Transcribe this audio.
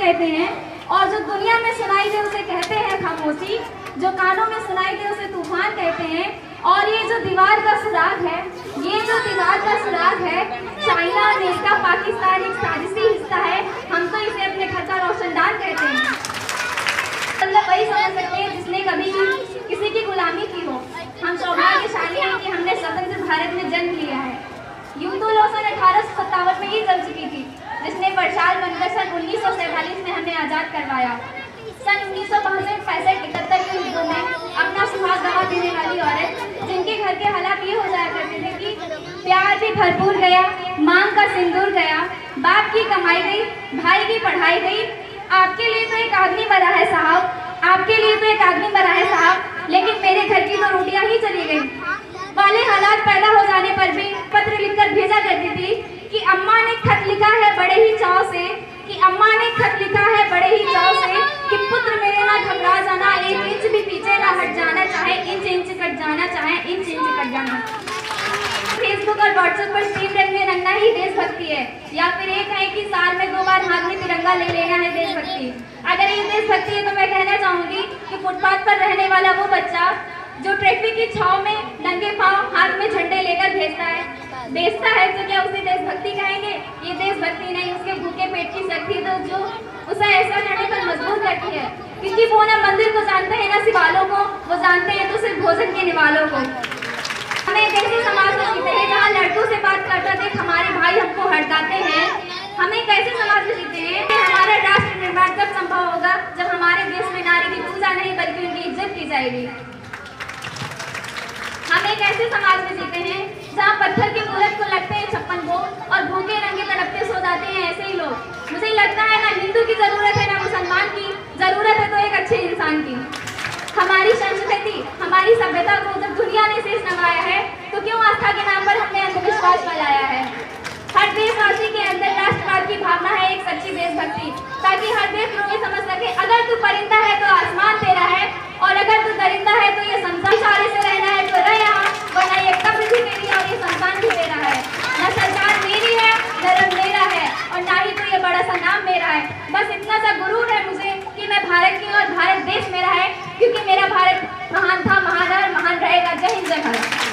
कहते हैं, और जो दुनिया में सुनाई दे उसे कहते हैं खामोशी, जो कानों में सुनाई दे उसे तूफान कहते हैं। और ये जो दीवार का सुराग है, ये जो दीवार का सुराग है, चाइना, अमेरिका, पाकिस्तान एक साजिशी हिस्सा है। हम तो इसे अपने घर का रोशनदान कहते हैं। मतलब वही समझ सकते हैं जिसने कभी किसी की गुलामी की हो। हम सौभाग्यशाली हैं कि हमने स्वतंत्र भारत में जन्म लिया है। यूं तो लौ सन 1857 में ही जल चुकी थी, जिसने बरसाल बनकर सन 1947 में हमें आज़ाद करवाया। सन 1962, 65, 71 के युद्धों में अपना सुहाग गंवा देने वाली औरत, जिनके घर के हालात ये हो जाया करते थे कि प्यार भी भरपूर गया, मांग का सिंदूर गया, बाप की कमाई गई, भाई की पढ़ाई गई। आपके लिए तो एक आदमी मरा है साहब, आपके लिए तो एक आदमी मरा है साहब, लेकिन मेरे घर की तो रोटियां ही चली गई वाले हालात पैदा हो जाने पर भी पत्र लिखकर भेजा करती थी कि अम्मा ने खत लिखा है बड़े ही चाव से, कि अम्मा ने खत लिखा है बड़े ही चाव से, कि पुत्र मेरे ना घबरा जाना, एक इंच भी पीछे ना हट जाना, चाहे इंच इंच कट जाना, चाहे इंच इंच कट जाना। फेसबुक और व्हाट्सएप पर स्ट्रीम रंगे रंगना ही देशभक्ति है, या फिर एक है कि साल में 2 बार हाथ में तिरंगा ले लेना है देशभक्ति। अगर ये देशभक्ति है तो मैं कहना चाहूंगी कि फुटपाथ पर रहने वाला वो बच्चा जो ट्रैफिक की छाव में नंगे पांव हाथ में झंडे लेकर बेचता है तो क्या उसे देशभक्ति कहेंगे? ये देशभक्ति नहीं, उसके भूखे पेट की शक्ति तो जो उसे ऐसा करने पर मजबूर करती है, क्योंकि वो ना मंदिर को जानते हैं ना सिवालों को, वो जानते हैं तो सिर्फ भोजन के निवालों को। हमें एक ऐसे समाज में जीते हैं जहाँ लड़कों से बात करते देख हमारे भाई हमको हड़काते हैं। हमें कैसे समाज में जीते हैं? हमारा राष्ट्र निर्माण तब संभव होगा जब हमारे देश में नारी की पूजा नहीं बल्कि उनकी इज्जत की जाएगी। हम एक ऐसे समाज में जीते हैं जहाँ पत्थर के मूरत को लगते हैं 56 को और भूखे रंगे तड़पते सो जाते हैं ऐसे ही लोग। मुझे लगता है ना हिंदू की जरूरत है ना मुसलमान की जरूरत है, तो एक अच्छे इंसान की। हमारी संस्कृति, हमारी सभ्यता को जब दुनिया ने शेष नवाया है तो क्यों आस्था के नाम पर हमने अंधविश्वास फैलाया है? हर देशवासी के अंदर राष्ट्रवाद की भावना है, एक सच्ची देशभक्ति, ताकि हर देश लोग ये समझ सके अगर तू परिंदा है तो आसमान तेरा है, और अगर तू दरिंदा है तो ये संसार इशारे से रहना है तो रह यहाँ, वरना ये कब्र भी मेरी और ये संतान भी मेरा है। न सरकार मेरी है न रंग मेरा है, और ना ही तो ये बड़ा सा नाम मेरा है। बस इतना सा गुरूर है मुझे कि मैं भारत की और भारत देश मेरा है, क्योंकि मेरा भारत महान था, महान है और महान रहेगा। जय हिंद, जय भारत।